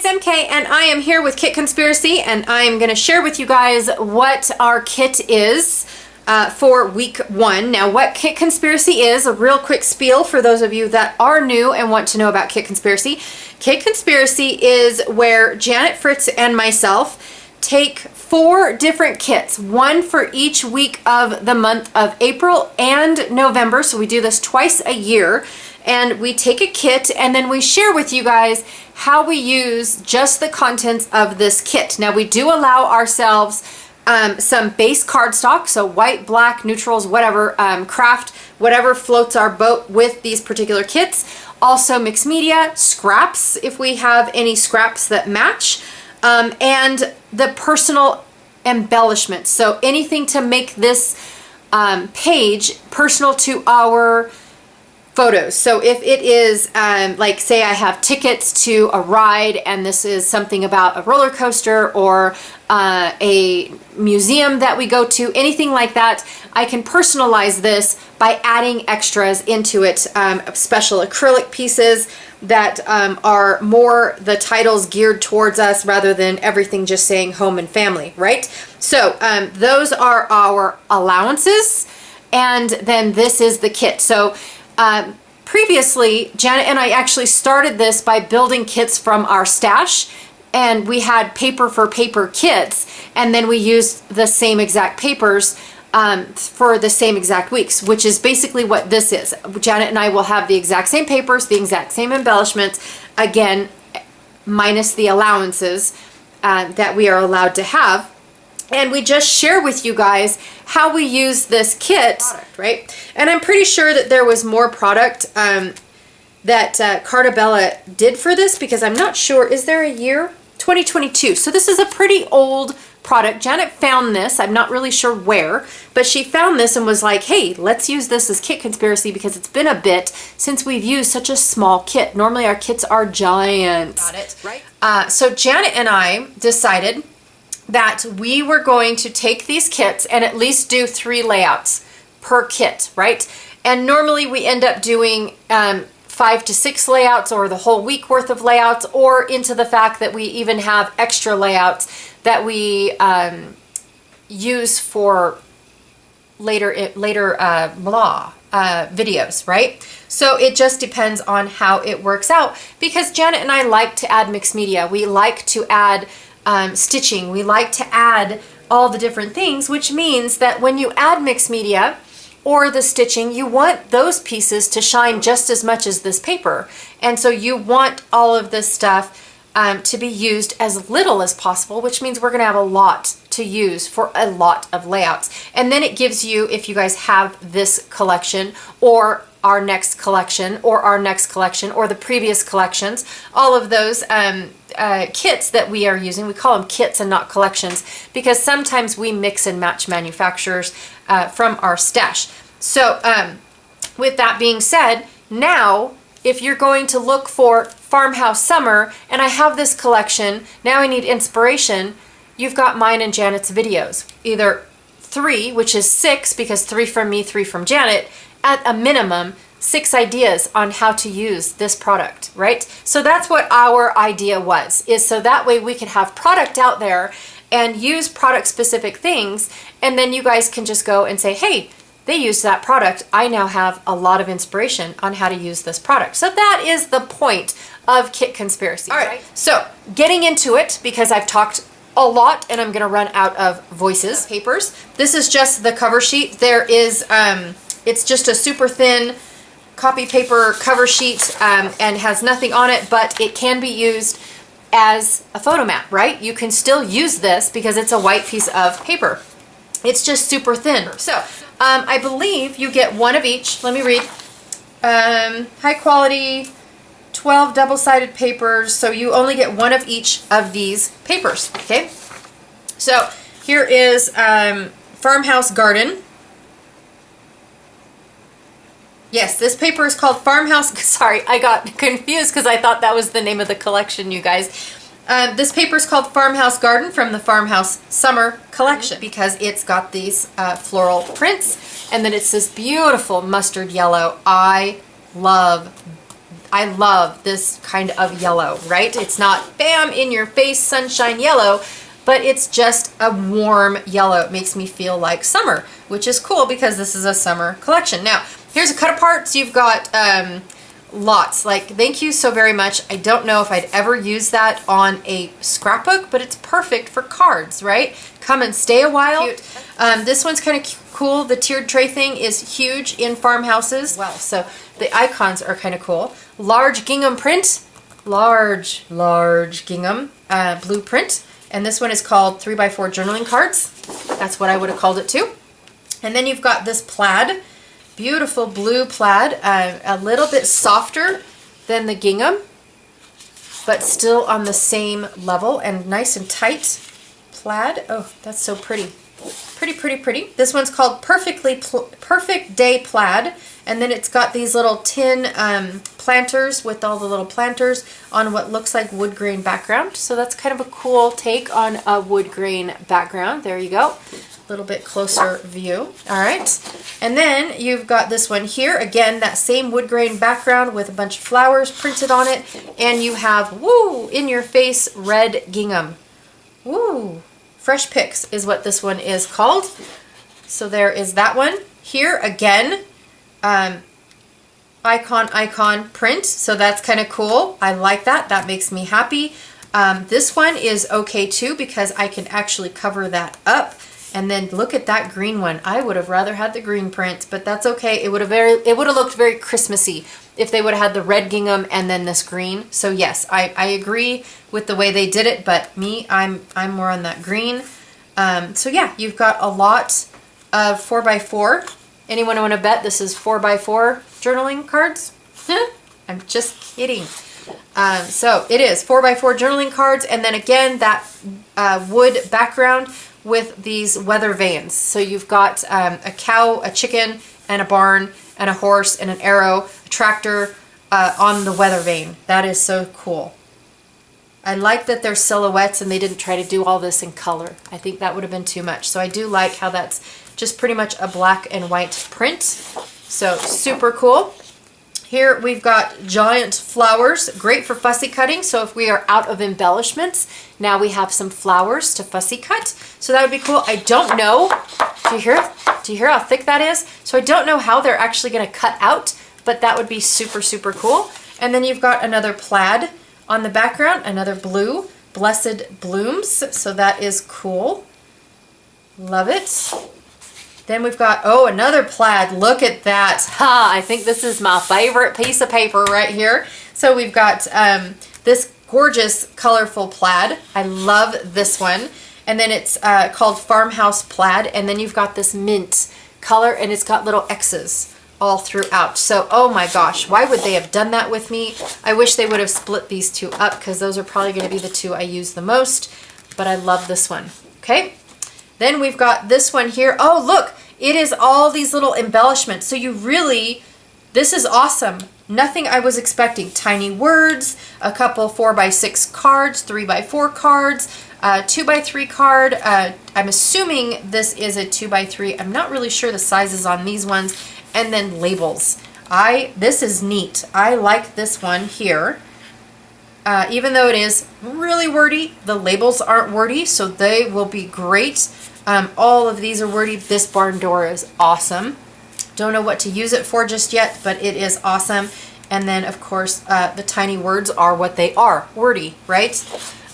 it's MK and I am here with Kit Conspiracy, and I am going to share with you guys what our kit is for week 1. Now, what Kit Conspiracy is, a real quick spiel for those of you that are new and want to know about Kit Conspiracy. Kit Conspiracy is where Janet, Fritz, and myself take 4 different kits, one for each week of the month of April and November. So we do this twice a year, and we take a kit and then we share with you guys how we use just the contents of this kit. Now, we do allow ourselves some base cardstock, so white, black, neutrals, whatever, craft, whatever floats our boat with these particular kits. Also mixed media, scraps if we have any scraps that match, and the personal embellishments. So anything to make this page personal to our photos. So if it is like, say I have tickets to a ride and this is something about a roller coaster or a museum that we go to, anything like that, I can personalize this by adding extras into it, special acrylic pieces that are more the titles geared towards us rather than everything just saying home and family, right? So those are our allowances, and then this is the kit. So previously, Janet and I actually started this by building kits from our stash, and we had paper for paper kits, and then we used the same exact papers for the same exact weeks, which is basically what this is. Janet and I will have the exact same papers, the exact same embellishments, again, minus the allowances that we are allowed to have. And we just share with you guys how we use this kit, right? And I'm pretty sure that there was more product that Carta did for this, because I'm not sure, is there a year? 2022. So this is a pretty old product. Janet found this, I'm not really sure where, but she found this and was like, hey, let's use this as Kit Conspiracy because it's been a bit since we've used such a small kit. Normally our kits are giant. Got it, right? So Janet and I decided that we were going to take these kits and at least do 3 layouts per kit, right? And normally we end up doing 5 to 6 layouts, or the whole week worth of layouts, or into the fact that we even have extra layouts that we use for later videos, right? So it just depends on how it works out, because Janet and I like to add mixed media. We like to add stitching. We like to add all the different things, which means that when you add mixed media or the stitching, you want those pieces to shine just as much as this paper. And so you want all of this stuff to be used as little as possible, which means we're gonna have a lot to use for a lot of layouts. And then it gives you, if you guys have this collection or our next collection or our next collection or the previous collections, all of those kits that we are using, we call them kits and not collections, because sometimes we mix and match manufacturers from our stash. So with that being said, now if you're going to look for Farmhouse Summer and I have this collection, now I need inspiration, you've got mine and Janet's videos. Either 3, which is 6, because 3 from me, 3 from Janet, at a minimum 6 ideas on how to use this product, right? So that's what our idea was, is so that way we could have product out there and use product specific things, and then you guys can just go and say, hey, they used that product, I now have a lot of inspiration on how to use this product. So that is the point of Kit Conspiracy. All right, so getting into it, because I've talked a lot and I'm gonna run out of voices. Papers. This is just the cover sheet. There is, it's just a super thin copy paper cover sheet and has nothing on it, but it can be used as a photo mat, right? You can still use this because it's a white piece of paper. It's just super thin. So I believe you get 1 of each. Let me read. High quality 12 double-sided papers, so you only get 1 of each of these papers, okay? So here is Farmhouse Garden. Yes, this paper is called Farmhouse. Sorry, I got confused because I thought that was the name of the collection, you guys. This paper is called Farmhouse Garden from the Farmhouse Summer collection, because it's got these floral prints, and then it's this beautiful mustard yellow. I love I love this kind of yellow, right? It's not bam in your face sunshine yellow, but it's just a warm yellow. It makes me feel like summer, which is cool because this is a summer collection. Now, here's a cut apart. So you've got lots. Like, thank you so very much. I don't know if I'd ever use that on a scrapbook, but it's perfect for cards, right? Come and stay a while. This one's kind of cool. The tiered tray thing is huge in farmhouses. Well, so the icons are kind of cool. Large gingham print, large gingham blueprint. And this one is called 3x4 journaling cards. That's what I would have called it too. And then you've got this plaid, beautiful blue plaid, a little bit softer than the gingham, but still on the same level and nice and tight plaid. Oh, that's so pretty. Pretty. This one's called Perfect Day Plaid, and then it's got these little tin planters with all the little planters on what looks like wood grain background. So that's kind of a cool take on a wood grain background. There you go. A little bit closer view. All right. And then you've got this one here. Again, that same wood grain background with a bunch of flowers printed on it. And you have, woo, in your face red gingham. Woo. Fresh Picks is what this one is called. So there is that one. Here again, icon print. So that's kind of cool. I like that. That makes me happy. This one is okay too because I can actually cover that up. And then look at that green one. I would have rather had the green print, but that's okay. It would have looked very Christmassy if they would have had the red gingham and then this green. So yes, I agree with the way they did it, but me, I'm more on that green. So yeah, you've got a lot of 4x4. Anyone want to bet this is 4x4 journaling cards? I'm just kidding. So it is 4x4 journaling cards, and then again that wood background with these weather vanes. So you've got a cow, a chicken, and a barn, and a horse, and an arrow, a tractor on the weather vane. That is so cool. I like that they're silhouettes and they didn't try to do all this in color. I think that would have been too much. So I do like how that's just pretty much a black and white print. So super cool. Here we've got giant flowers, great for fussy cutting. So if we are out of embellishments, now we have some flowers to fussy cut. So that would be cool. I don't know. Do you hear? Do you hear how thick that is? So I don't know how they're actually going to cut out, but that would be super, super cool. And then you've got another plaid on the background, another blue, Blessed Blooms. So that is cool. Love it. Then we've got, oh, another plaid. Look at that. Ha, I think this is my favorite piece of paper right here. So we've got this gorgeous, colorful plaid. I love this one. And then it's called Farmhouse Plaid. And then you've got this mint color, and it's got little X's all throughout. So, oh my gosh, why would they have done that with me? I wish they would have split these two up because those are probably going to be the two I use the most. But I love this one. Okay. Then we've got this one here. Oh, look, it is all these little embellishments. So you really, this is awesome. Nothing I was expecting. Tiny words, a couple 4x6 cards, 3x4 cards, 2x3 card. I'm assuming this is a 2x3. I'm not really sure the sizes on these ones. And then labels. This is neat. I like this one here. Even though it is really wordy, the labels aren't wordy, so they will be great. All of these are wordy. This barn door is awesome. Don't know what to use it for just yet, but it is awesome. And then, of course, the tiny words are what they are, wordy, right?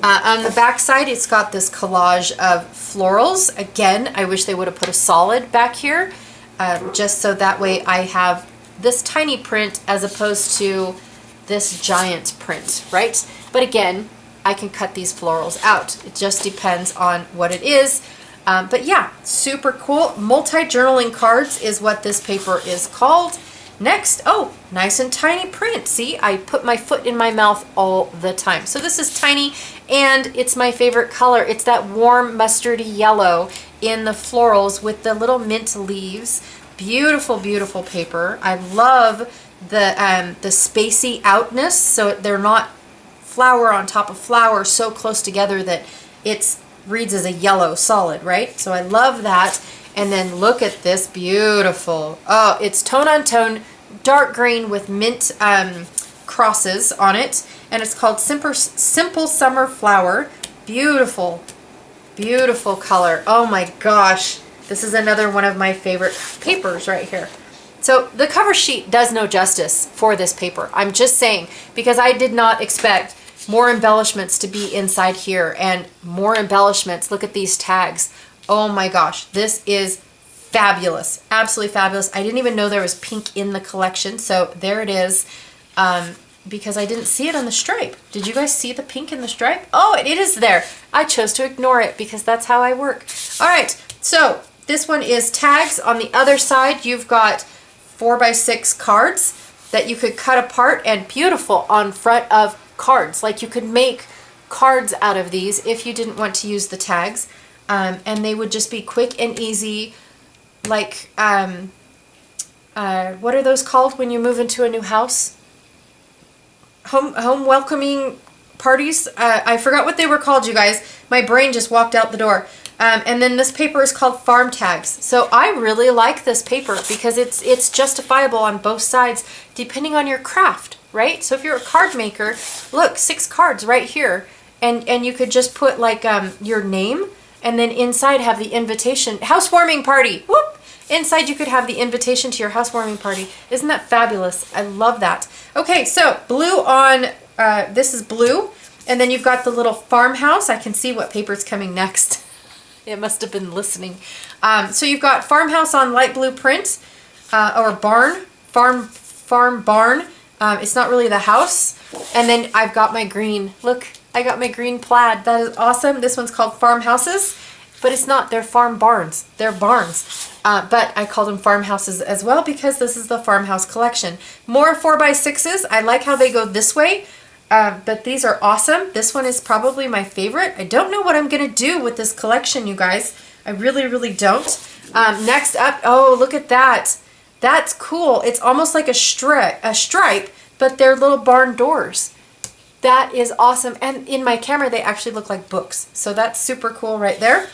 On the back side, it's got this collage of florals. Again, I wish they would have put a solid back here, just so that way I have this tiny print as opposed to this giant print, right? But again, I can cut these florals out. It just depends on what it is. But yeah, super cool. Multi-journaling cards is what this paper is called. Next, oh, nice and tiny print. See, I put my foot in my mouth all the time. So this is tiny, and it's my favorite color. It's that warm mustardy yellow in the florals with the little mint leaves. Beautiful, beautiful paper. I love the spacey outness, so they're not flower on top of flower so close together that it reads as a yellow solid, right? So I love that. And then look at this, beautiful. Oh, it's tone on tone, dark green with mint crosses on it, and it's called Simple Summer Flower. Beautiful, beautiful color. Oh my gosh, this is another one of my favorite papers right here. So the cover sheet does no justice for this paper. I'm just saying, because I did not expect more embellishments to be inside here, and more embellishments. Look at these tags. Oh my gosh, this is fabulous. Absolutely fabulous. I didn't even know there was pink in the collection, so there it is. Because I didn't see it on the stripe. Did you guys see the pink in the stripe? Oh, it is there. I chose to ignore it because that's how I work. All right, so this one is tags. On the other side, you've got 4x6 cards that you could cut apart, and beautiful on front of cards. Like you could make cards out of these if you didn't want to use the tags, and they would just be quick and easy. Like what are those called when you move into a new house? Home welcoming parties. I forgot what they were called, you guys. My brain just walked out the door. And then this paper is called Farm Tags. So I really like this paper because it's justifiable on both sides depending on your craft, right? So if you're a card maker, look, 6 cards right here, and you could just put like your name, and then inside have the invitation, housewarming party. Whoop! Inside you could have the invitation to your housewarming party. Isn't that fabulous? I love that. Okay, so blue on, this is blue, and then you've got the little farmhouse. I can see what paper's coming next. It must have been listening. So you've got farmhouse on light blue print, or barn, farm barn. It's not really the house. And then I've got my green. Look, I got my green plaid. That is awesome. This one's called farmhouses, but it's not. They're farm barns. They're barns. But I called them farmhouses as well because this is the farmhouse collection. More 4x6s. I like how they go this way. But these are awesome. This one is probably my favorite. I don't know what I'm going to do with this collection, you guys. I really, really don't. Next up, oh, look at that. That's cool. It's almost like a stripe, but they're little barn doors. That is awesome. And in my camera, they actually look like books. So that's super cool right there.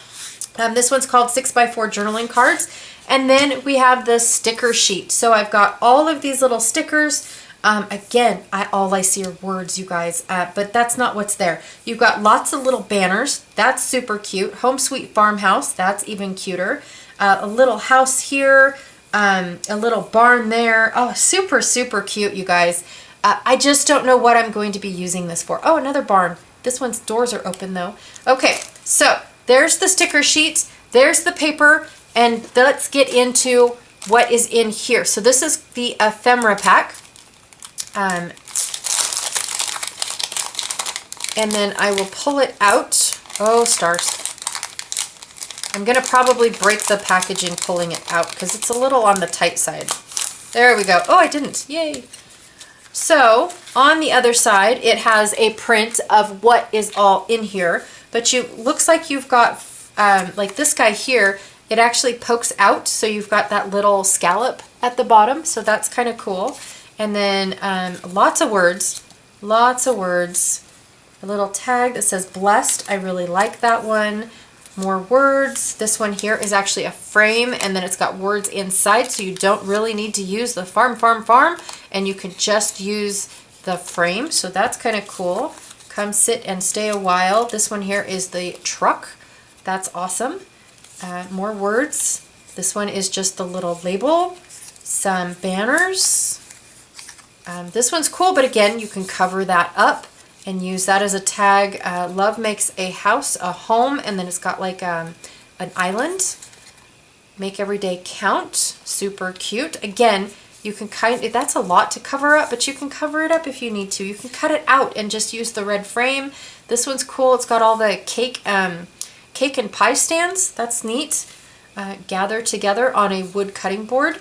This one's called 6x4 journaling cards. And then we have the sticker sheet. So I've got all of these little stickers. Again, all I see are words, you guys, but that's not what's there. You've got lots of little banners. That's super cute. Home Sweet Farmhouse. That's even cuter. A little house here. A little barn there. Oh, super, super cute, you guys. I just don't know what I'm going to be using this for. Oh, another barn. This one's doors are open, though. Okay, so there's the sticker sheet. There's the paper. And let's get into what is in here. So this is the ephemera pack. And then I will pull it out. Oh, stars. I'm going to probably break the packaging pulling it out because it's a little on the tight side. There we go. Oh, I didn't. Yay. So on the other side, it has a print of what is all in here, but looks like you've got, like this guy here, it actually pokes out. So you've got that little scallop at the bottom. So that's kind of cool. And then lots of words, a little tag that says blessed. I really like that one. More words. This one here is actually a frame, and then it's got words inside, so you don't really need to use the farm, and you can just use the frame. So that's kind of cool. Come sit and stay a while. This one here is the truck. That's awesome. More words. This one is just the little label. Some banners. This one's cool, but again, you can cover that up and use that as a tag. Love makes a house, a home, and then it's got like an island. Make every day count. Super cute. Again, you can that's a lot to cover up, but you can cover it up if you need to. You can cut it out and just use the red frame. This one's cool. It's got all the cake and pie stands. That's neat. Gather together on a wood cutting board.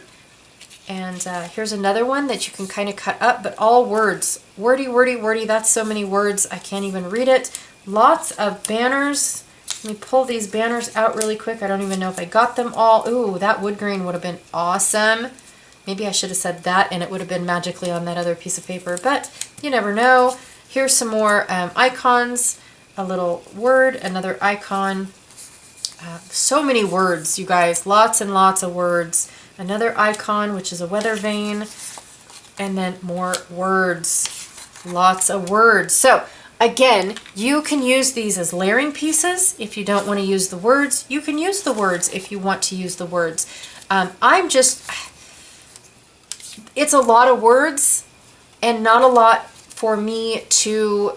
And here's another one that you can kind of cut up, but all words. Wordy, wordy, wordy. That's so many words. I can't even read it. Lots of banners. Let me pull these banners out really quick. I don't even know if I got them all. Ooh, that wood grain would have been awesome. Maybe I should have said that and it would have been magically on that other piece of paper, but you never know. Here's some more icons. A little word, another icon. So many words, you guys. Lots and lots of words. Another icon, which is a weather vane, and then more words. lots of words. So again, you can use these as layering pieces. If you don't want to use the words, you can use the words if you want to use the words. It's a lot of words and not a lot for me to,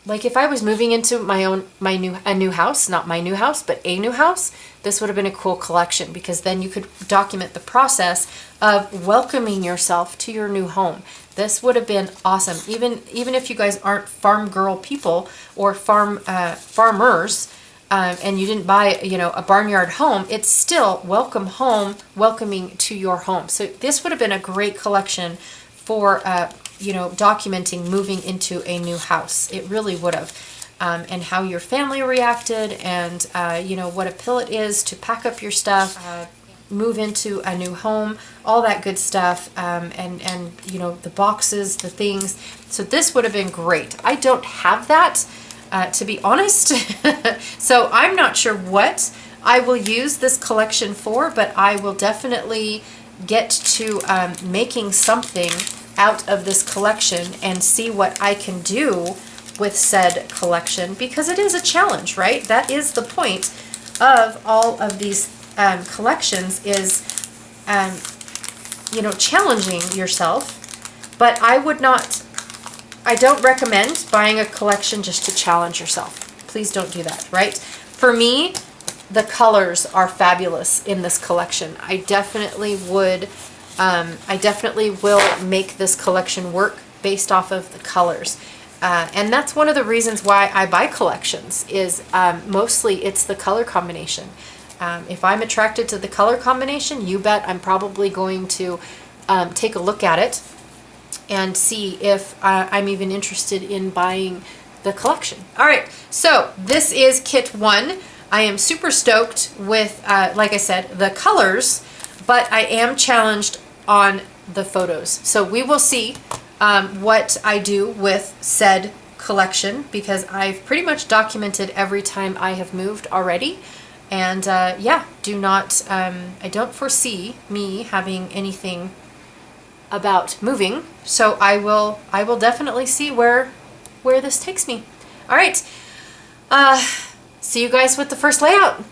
like if I was moving into a new house, not my new house, but a new house, this would have been a cool collection, because then you could document the process of welcoming yourself to your new home. This would have been awesome. Even if you guys aren't farm girl people or farmers, and you didn't buy, a barnyard home, it's still welcome home, welcoming to your home. So this would have been a great collection for, documenting moving into a new house. It really would have. And how your family reacted, and, what a pill it is to pack up your stuff, move into a new home, all that good stuff, and the boxes, the things. So this would have been great. I don't have that, to be honest. So I'm not sure what I will use this collection for, but I will definitely get to making something out of this collection and see what I can do with said collection, because it is a challenge, right? That is the point of all of these collections, is challenging yourself. But I don't recommend buying a collection just to challenge yourself. Please don't do that, right? For me, the colors are fabulous in this collection. I definitely will make this collection work based off of the colors. And that's one of the reasons why I buy collections, is mostly it's the color combination. If I'm attracted to the color combination, you bet I'm probably going to take a look at it and see if I'm even interested in buying the collection. All right, so this is kit 1. I am super stoked with, like I said, the colors, but I am challenged on the photos. So we will see what I do with said collection, because I've pretty much documented every time I have moved already. And I don't foresee me having anything about moving. So I will definitely see where this takes me. All right. See you guys with the first layout.